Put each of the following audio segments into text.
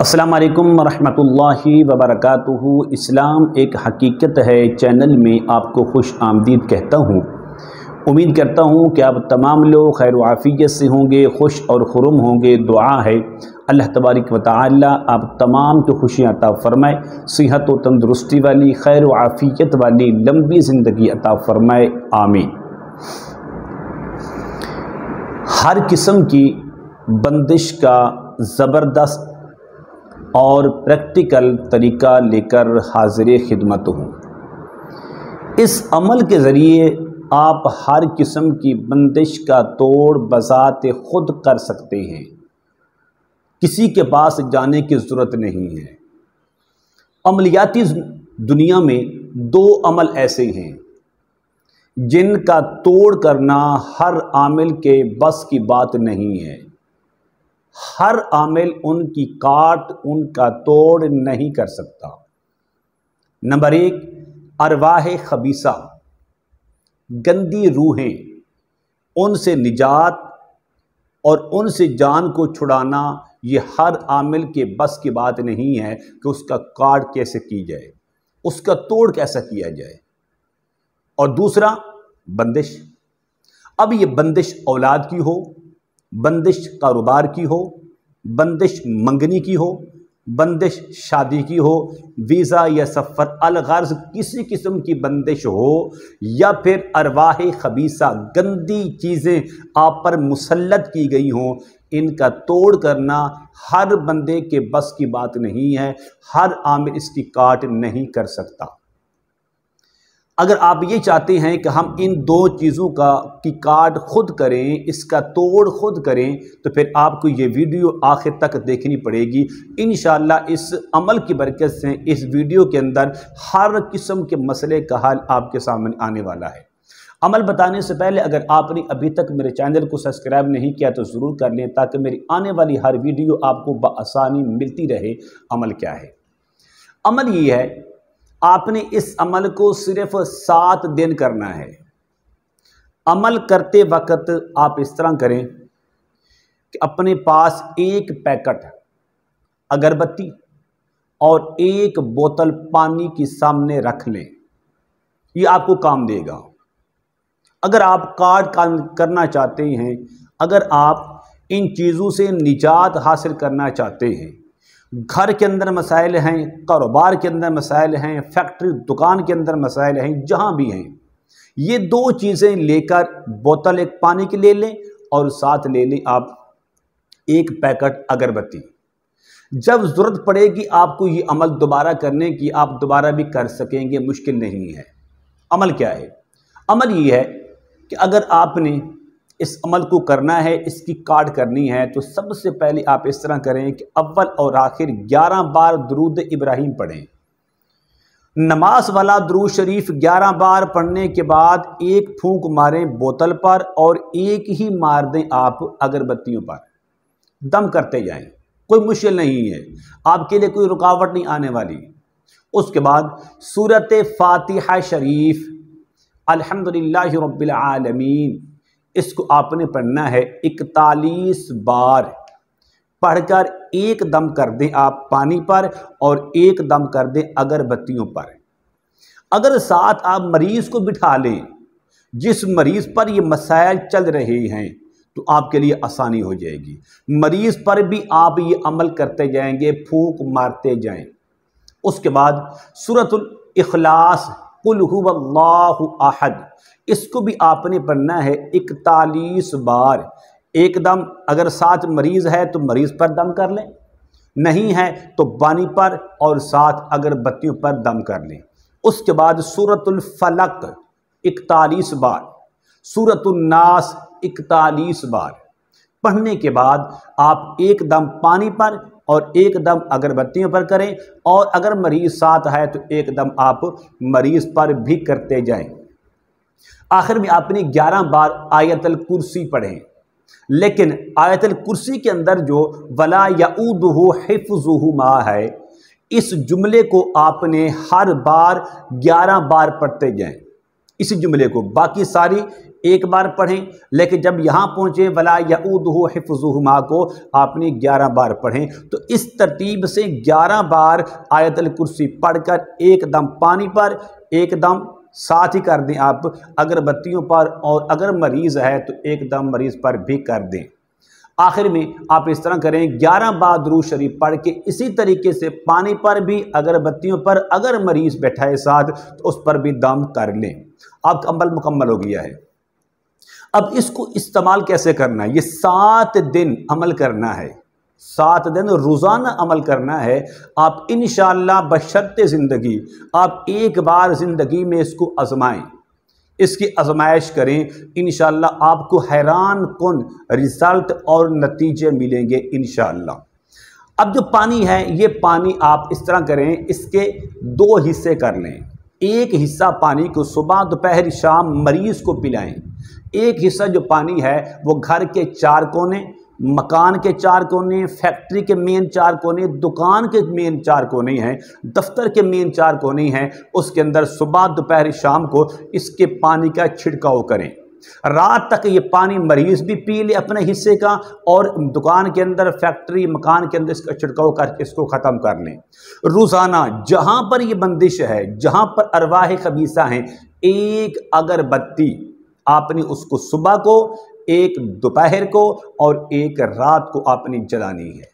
अस्सलाम वालेकुम रहमतुल्लाहि व बरकातुहू। इस्लाम एक हकीकत है चैनल में आपको खुश आमदीद कहता हूँ। उम्मीद करता हूँ कि आप तमाम लोग खैर व आफियत से होंगे, खुश और खुर्म होंगे। दुआ है अल्लाह तबारक व तआला आप तमाम को खुशियाँ अता फ़रमाए, सेहत व तंदुरुस्ती वाली खैर व आफियत वाली लंबी ज़िंदगी अता फ़रमाए, आमीन। हर किस्म की बंदिश का ज़बरदस्त और प्रैक्टिकल तरीक़ा लेकर हाज़िर खिदमत हूँ। इस अमल के ज़रिए आप हर किस्म की बंदिश का तोड़ बज़ाते खुद कर सकते हैं, किसी के पास जाने की ज़रूरत नहीं है। अमलियाती दुनिया में दो अमल ऐसे हैं जिनका तोड़ करना हर आमिल के बस की बात नहीं है। हर आमिल उनकी काट, उनका तोड़ नहीं कर सकता। नंबर एक, अरवाह खबीसा, गंदी रूहें, उनसे निजात और उनसे जान को छुड़ाना ये हर आमिल के बस की बात नहीं है कि उसका काट कैसे की जाए, उसका तोड़ कैसा किया जाए। और दूसरा, बंदिश। अब ये बंदिश औलाद की हो, बंदिश कारोबार की हो, बंदिश मंगनी की हो, बंदिश शादी की हो, वीज़ा या सफ़र अलगर्ज किसी किस्म की बंदिश हो, या फिर अरवाह खबीसा गंदी चीज़ें आप पर मुसल्लत की गई हों, इनका तोड़ करना हर बंदे के बस की बात नहीं है। हर आमिल इसकी काट नहीं कर सकता। अगर आप ये चाहते हैं कि हम इन दो चीज़ों की काट खुद करें, इसका तोड़ खुद करें, तो फिर आपको ये वीडियो आखिर तक देखनी पड़ेगी। इंशाअल्लाह इस अमल की बरकत से इस वीडियो के अंदर हर किस्म के मसले का हल आपके सामने आने वाला है। अमल बताने से पहले अगर आपने अभी तक मेरे चैनल को सब्सक्राइब नहीं किया तो ज़रूर कर लें, ताकि मेरी आने वाली हर वीडियो आपको बआसानी मिलती रहे। अमल क्या है? अमल ये है, आपने इस अमल को सिर्फ 7 दिन करना है। अमल करते वक्त आप इस तरह करें कि अपने पास एक पैकेट अगरबत्ती और एक बोतल पानी की सामने रख लें। ये आपको काम देगा। अगर आप काट करना चाहते हैं, अगर आप इन चीज़ों से निजात हासिल करना चाहते हैं, घर के अंदर मसाइल हैं, कारोबार के अंदर मसाइल हैं, फैक्ट्री दुकान के अंदर मसाइल हैं, जहाँ भी हैं, ये दो चीज़ें लेकर बोतल एक पानी की ले लें और साथ ले लें आप एक पैकेट अगरबत्ती। जब ज़रूरत पड़ेगी आपको ये अमल दोबारा करने की, आप दोबारा भी कर सकेंगे, मुश्किल नहीं है। अमल क्या है? अमल ये है कि अगर आपने इस अमल को करना है, इसकी काट करनी है, तो सबसे पहले आप इस तरह करें कि अव्वल और आखिर 11 बार दुरूद इब्राहिम पढ़ें। नमाज वाला दुरूद शरीफ 11 बार पढ़ने के बाद एक फूंक मारें बोतल पर और एक ही मार दें आप अगरबत्तियों पर। दम करते जाएं, कोई मुश्किल नहीं है, आपके लिए कोई रुकावट नहीं आने वाली। उसके बाद सूरत फातिहा शरीफ अल्हम्दुलिल्लाहि रब्बिल आलमीन, इसको आपने पढ़ना है 41 बार। पढ़कर एक दम कर दें आप पानी पर और एक दम कर दें अगरबत्तियों पर। अगर साथ आप मरीज़ को बिठा लें, जिस मरीज़ पर ये मसाइल चल रहे हैं, तो आपके लिए आसानी हो जाएगी। मरीज़ पर भी आप ये अमल करते जाएंगे, फूंक मारते जाएं। उसके बाद सूरतुल इखलास कुल हुवल्लाहु अहद, इसको भी आपने पढ़ना है 41 बार। एकदम अगर साथ मरीज़ है तो मरीज़ पर दम कर लें, नहीं है तो पानी पर और साथ अगरबत्तियों पर दम कर लें। उसके बाद सूरतुल फलक 41 बार, सूरतुल नास 41 बार पढ़ने के बाद आप एक दम पानी पर और एक दम अगरबत्तियों पर करें, और अगर मरीज़ साथ है तो एक दम आप मरीज़ पर भी करते जाएं। आखिर में आपने 11 बार आयतल कुर्सी पढ़ें, लेकिन आयतल कुर्सी के अंदर जो वला यऊदुहु हिफ्ज़ुहु मा है, इस जुमले को आपने हर बार 11 बार पढ़ते जाएं, इसी जुमले को। बाकी सारी एक बार पढ़ें, लेकिन जब यहाँ पहुँचे वला यऊदुहु हिफ्ज़ुहुमा को आपने 11 बार पढ़ें। तो इस तरतीब से 11 बार आयतुल कुर्सी पढ़कर एकदम पानी पर एकदम साथ ही कर दें आप अगरबत्तियों पर, और अगर मरीज़ है तो एकदम मरीज़ पर भी कर दें। आखिर में आप इस तरह करें, 11 बार दुरूद शरीफ पढ़ के इसी तरीके से पानी पर भी अगरबत्तियों पर अगर मरीज़ बैठा है साथ तो उस पर भी दम कर लें। आपका अमल मुकम्मल हो गया है। अब इसको इस्तेमाल कैसे करना है? ये 7 दिन अमल करना है, 7 दिन रोज़ाना अमल करना है। आप इंशाअल्लाह बशर्ते ज़िंदगी आप एक बार ज़िंदगी में इसको आज़माएं, इसकी आजमाइश करें, इंशाअल्लाह आपको हैरान कुन रिज़ल्ट और नतीजे मिलेंगे इंशाअल्लाह। अब जो पानी है, ये पानी आप इस तरह करें, इसके 2 हिस्से कर लें। एक हिस्सा पानी को सुबह दोपहर शाम मरीज़ को पिलाएं। एक हिस्सा जो पानी है वो घर के 4 कोने, मकान के 4 कोने, फैक्ट्री के मेन 4 कोने, दुकान के मेन 4 कोने हैं, दफ्तर के मेन 4 कोने हैं, उसके अंदर सुबह दोपहर शाम को इसके पानी का छिड़काव करें। रात तक ये पानी मरीज़ भी पी ले अपने हिस्से का, और दुकान के अंदर, फैक्ट्री, मकान के अंदर इसका छिड़काव करके इसको ख़त्म कर लें। रोज़ाना जहाँ पर ये बंदिश है, जहाँ पर अरवाह खबीसा हैं, एक अगरबत्ती आपने उसको सुबह को, एक दोपहर को और एक रात को आपने जलानी है।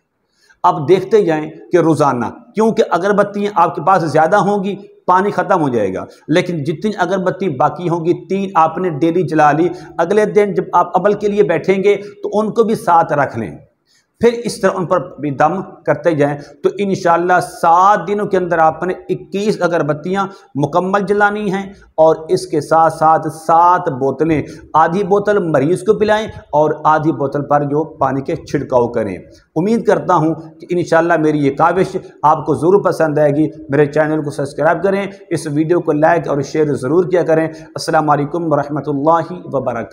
अब देखते जाएं कि रोज़ाना, क्योंकि अगरबत्तियाँ आपके पास ज़्यादा होंगी, पानी ख़त्म हो जाएगा, लेकिन जितनी अगरबत्ती बाकी होंगी 3 आपने डेली जला ली। अगले दिन जब आप अमल के लिए बैठेंगे तो उनको भी साथ रख लें, फिर इस तरह उन पर भी दम करते जाएं, तो इंशाअल्लाह 7 दिनों के अंदर आपने 21 अगरबत्तियां मुकम्मल जलानी हैं। और इसके साथ साथ 7 बोतलें, आधी बोतल मरीज़ को पिलाएं और आधी बोतल पर जो पानी के छिड़काव करें। उम्मीद करता हूं कि इंशाअल्लाह मेरी ये काविश आपको ज़रूर पसंद आएगी। मेरे चैनल को सब्सक्राइब करें, इस वीडियो को लाइक और शेयर ज़रूर किया करें। अस्सलामु अलैकुम व रहमतुल्लाहि व बरकातहू।